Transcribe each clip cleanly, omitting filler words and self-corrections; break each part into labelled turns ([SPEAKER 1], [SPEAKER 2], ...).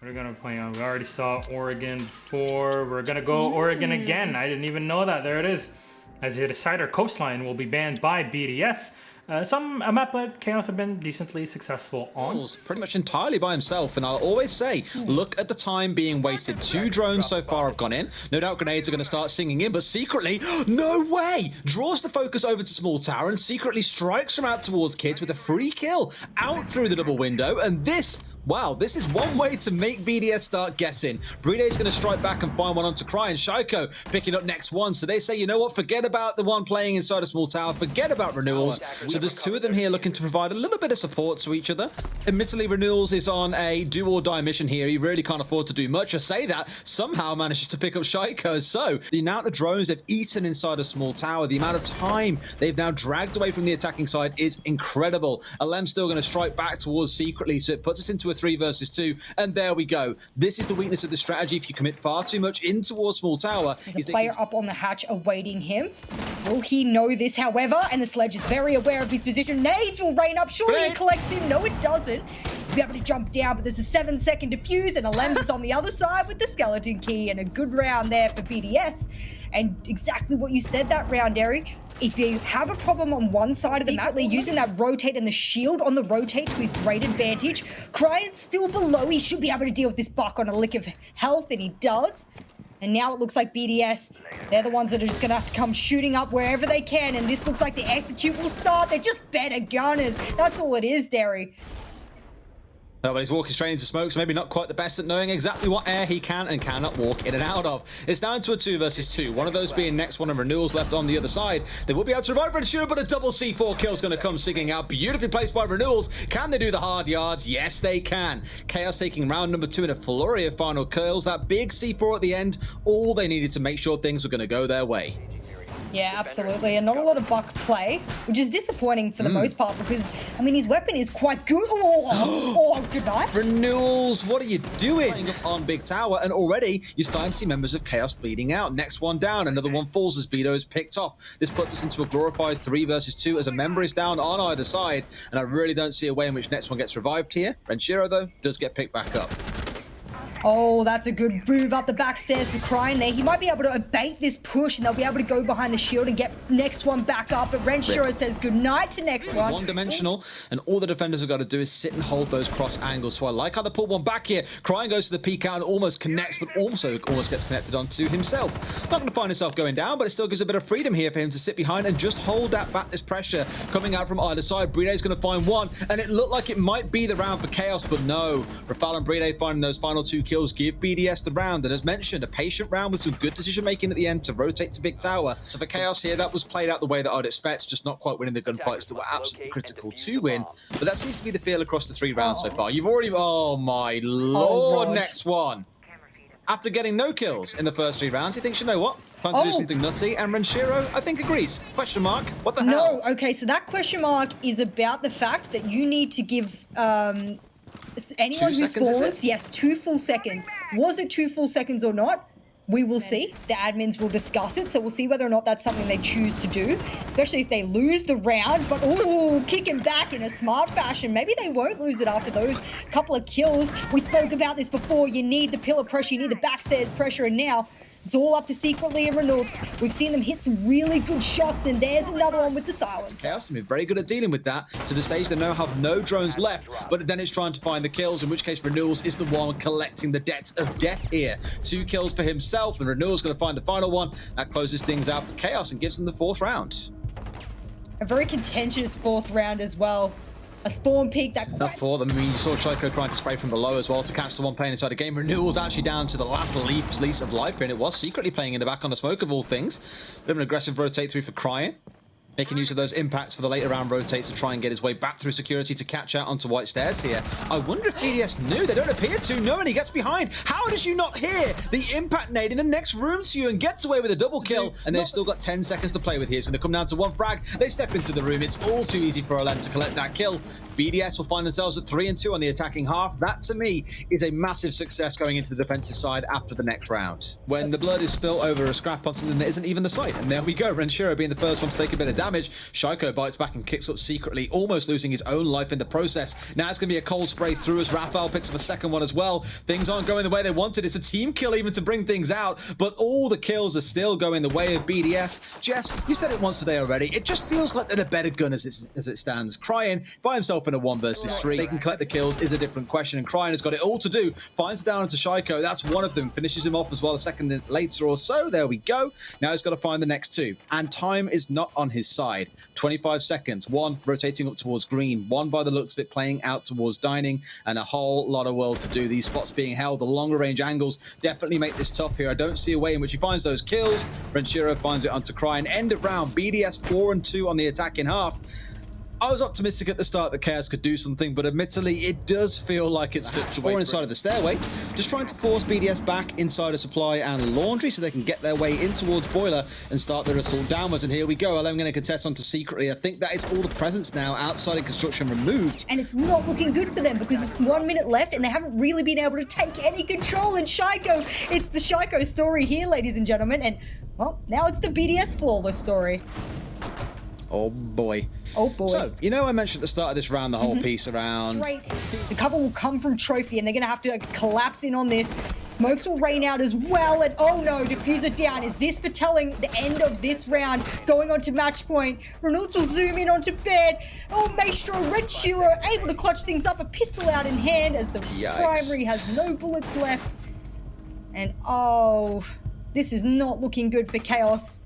[SPEAKER 1] What are we gonna play on? We already saw Oregon before. We're gonna go Oregon again. I didn't even know that. There it is. As the Decider Coastline will be banned by BDS. A map that Chaos have been decently successful on.
[SPEAKER 2] Pretty much entirely by himself, and I'll always say, look at the time being wasted. 2 drones so far have gone in. No doubt grenades are going to start singing in, but secretly, no way! Draws the focus over to Small Tower and secretly strikes from out towards Kids with a free kill out through the double window, and this... Wow, this is one way to make BDS start guessing. Breede's going to strike back and find one onto Cry, and Shaiko picking up next one. So they say, you know what, forget about the one playing inside a Small Tower, forget about Renewals. So there's 2 of them here looking to provide a little bit of support to each other. Admittedly, Renewals is on a do-or-die mission here. He really can't afford to do much. I say that, somehow manages to pick up Shaiko. So the amount of drones they've eaten inside a Small Tower, the amount of time they've now dragged away from the attacking side is incredible. Alem's still going to strike back towards Secretly, so it puts us into a 3 versus 2, and there we go. This is the weakness of the strategy. If you commit far too much in towards Small Tower,
[SPEAKER 3] there's a player up on the hatch awaiting him. Will he know this, however? And the Sledge is very aware of his position. Nades will rain up. Surely it collects him. No, it doesn't. He'll be able to jump down, but there's a 7-second defuse, and Alems is on the other side with the skeleton key, and a good round there for BDS. And exactly what you said that round, Derry. If you have a problem on one side of the map, they're using that rotate and the shield on the rotate to his great advantage. Cryan's still below. He should be able to deal with this buck on a lick of health, and he does. And now it looks like BDS, they're the ones that are just going to have to come shooting up wherever they can. And this looks like the execute will start. They're just better gunners. That's all it is, Derry.
[SPEAKER 2] Oh, but he's walking straight into smoke, so maybe not quite the best at knowing exactly what air he can and cannot walk in and out of. It's now into a 2 versus 2. One of those being next one, and Renewals left on the other side. They will be able to revive Renshiro, but a double C4 kill is going to come singing out. Beautifully placed by Renewals. Can they do the hard yards? Yes, they can. Chaos taking round number 2 in a flurry of final kills. That big C4 at the end, all they needed to make sure things were going to go their way.
[SPEAKER 3] Yeah, absolutely. And not a lot of buck play, which is disappointing for the most part because, I mean, his weapon is quite good. Oh, good night.
[SPEAKER 2] Renewals, what are you doing on Big Tower? And already you're starting to see members of Chaos bleeding out. Next one down, another one falls as Vito is picked off. This puts us into a glorified 3 versus 2 as a member is down on either side. And I really don't see a way in which next one gets revived here. Renshiro, though, does get picked back up.
[SPEAKER 3] Oh, that's a good move up the back stairs for Crying there. He might be able to abate this push and they'll be able to go behind the shield and get next one back up. But Renshiro says goodnight to next one.
[SPEAKER 2] One-dimensional, and all the defenders have got to do is sit and hold those cross angles. So I like how they pull one back here. Crying goes to the peek out and almost connects, but also almost gets connected onto himself. Not going to find himself going down, but it still gives a bit of freedom here for him to sit behind and just hold that back, this pressure coming out from either side. Breede's going to find one, and it looked like it might be the round for Chaos, but no. Rafal and Breede finding those final 2 kills give BDS the round, and as mentioned, a patient round with some good decision making at the end to rotate to Big Tower. So for Chaos here, that was played out the way that I'd expect, just not quite winning the gunfights that were absolutely critical to win. But that seems to be the feel across the 3 rounds so far. You've already, oh my lord, next one. After getting no kills in the first 3 rounds, he thinks, you know what? Time to do something nutty, and Renshiro, I think, agrees. Question mark, what the hell?
[SPEAKER 3] No, okay, so that question mark is about the fact that you need to give anyone who spawns, yes, 2 full seconds. Was it 2 full seconds or not? We will see. The admins will discuss it, so we'll see whether or not that's something they choose to do, especially if they lose the round. But, ooh, kicking back in a smart fashion. Maybe they won't lose it after those couple of kills. We spoke about this before. You need the pillar pressure, you need the backstairs pressure, and now it's all up to Secretly and Renewals. We've seen them hit some really good shots, and there's another one with the silence.
[SPEAKER 2] Chaos have been very good at dealing with that. To the stage, they now have no drones left, but then it's trying to find the kills, in which case Renewals is the one collecting the debt of death here. 2 kills for himself, and Renewals going to find the final one. That closes things out for Chaos and gives them the 4th round.
[SPEAKER 3] A very contentious 4th round as well. A spawn peak that
[SPEAKER 2] enough for them. I mean, you saw Choco trying to spray from below as well to catch the one playing inside the game. Renewal's actually down to the last lease of life, and it was secretly playing in the back on the smoke of all things. Bit of an aggressive rotate through for Crying. Making use of those impacts for the later round rotates to try and get his way back through security to catch out onto White Stairs here. I wonder if BDS knew. They don't appear to. No, and he gets behind. How did you not hear the impact nade in the next room to you and gets away with a double kill? And they've still got 10 seconds to play with here. It's going to come down to 1 frag. They step into the room. It's all too easy for Alem to collect that kill. BDS will find themselves at 3 and 2 on the attacking half. That, to me, is a massive success going into the defensive side after the next round. When the blood is spilt over a scrap on something that isn't even the site. And there we go. Renshiro being the first one to take a bit of damage. damage. Shaiko bites back and kicks up secretly, almost losing his own life in the process. Now it's going to be a cold spray through as Raphael picks up a second one as well. Things aren't going the way they wanted. It's a team kill even to bring things out, but all the kills are still going the way of BDS. Jess, you said it once today already. It just feels like they're the better gun as it stands. Cryin by himself in a 1 versus 3. They can collect the kills is a different question, and Cryin has got it all to do. Finds it down into Shaiko. That's one of them. Finishes him off as well a second later or so. There we go. Now he's got to find the next 2. And time is not on his side. 25 seconds. 1 rotating up towards green. 1 by the looks of it playing out towards dining. And a whole lot of work to do. These spots being held. The longer range angles definitely make this tough here. I don't see a way in which he finds those kills. Renshiro finds it onto Cryin. End of round. BDS 4-2 on the attack in half. I was optimistic at the start that Chaos could do something, but admittedly, it does feel like it's slipped away. Or inside of the stairway, just trying to force BDS back inside of supply and laundry so they can get their way in towards boiler and start their assault downwards. And here we go. LM going to contest onto secretly. I think that is all the presence now outside of construction removed.
[SPEAKER 3] And it's not looking good for them because it's 1 minute left and they haven't really been able to take any control. And Shaiko, it's the Shaiko story here, ladies and gentlemen. And, well, now it's the BDS flawless story.
[SPEAKER 2] Oh boy.
[SPEAKER 3] Oh boy.
[SPEAKER 2] So, you know I mentioned at the start of this round the whole piece around...
[SPEAKER 3] Right. The cover will come from Trophy and they're going to have to collapse in on this. Smokes will rain out as well. And oh no, diffuser down. Is this foretelling the end of this round? Going on to match point. Renaults will zoom in onto bed. Oh, Maestro, Red Shiro able to clutch things up. A pistol out in hand as the primary has no bullets left. And oh, this is not looking good for Chaos,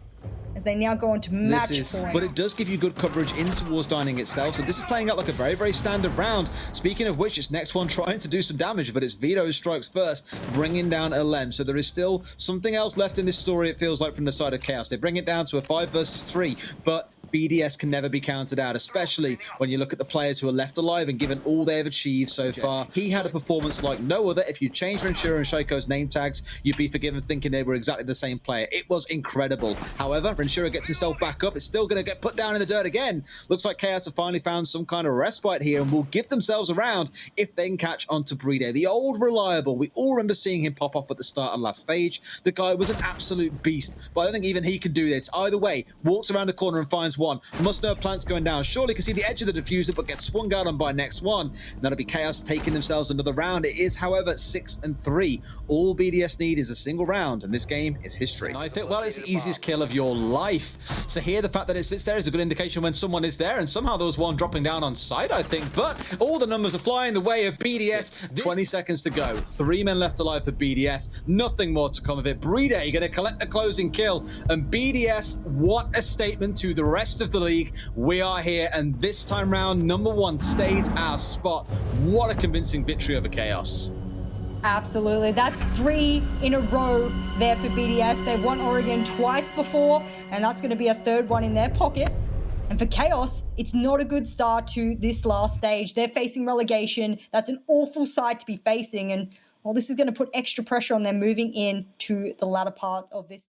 [SPEAKER 3] as they now go on to match point.
[SPEAKER 2] But it does give you good coverage in towards dining itself, so this is playing out like a very, very standard round. Speaking of which, it's next one trying to do some damage, but it's Vito strikes first, bringing down Alem. So there is still something else left in this story, it feels like, from the side of Chaos. They bring it down to a 5 versus 3, but BDS can never be counted out, especially when you look at the players who are left alive and given all they've achieved so far. He had a performance like no other. If you change Renshiro and Shaiko's name tags, you'd be forgiven thinking they were exactly the same player. It was incredible. However, Renshiro gets himself back up. It's still going to get put down in the dirt again. Looks like Chaos have finally found some kind of respite here and will give themselves a round if they can catch onto Bride. The old reliable. We all remember seeing him pop off at the start of last stage. The guy was an absolute beast, but I don't think even he can do this. Either way, walks around the corner and finds one. Must know plants going down. Surely can see the edge of the diffuser, but gets swung out on by next one. And that'll be Chaos taking themselves another round. It is, however, 6-3. All BDS need is a single round, and this game is history. Knife it. Well, it's the easiest kill of your life. So here, the fact that it sits there is a good indication when someone is there, and somehow there was one dropping down on side, I think. But all the numbers are flying the way of BDS. 20 seconds to go. 3 men left alive for BDS. Nothing more to come of it. Bride going to collect the closing kill, and BDS, what a statement to the rest of the league. We are here, and this time round, number 1 stays our spot. What a convincing victory over Chaos.
[SPEAKER 3] Absolutely. That's 3 in a row there for BDS. They've won Oregon twice before, and that's going to be a 3rd one in their pocket. And for Chaos, it's not a good start to this last stage. They're facing relegation. That's an awful side to be facing, and well, this is going to put extra pressure on them moving in to the latter part of this.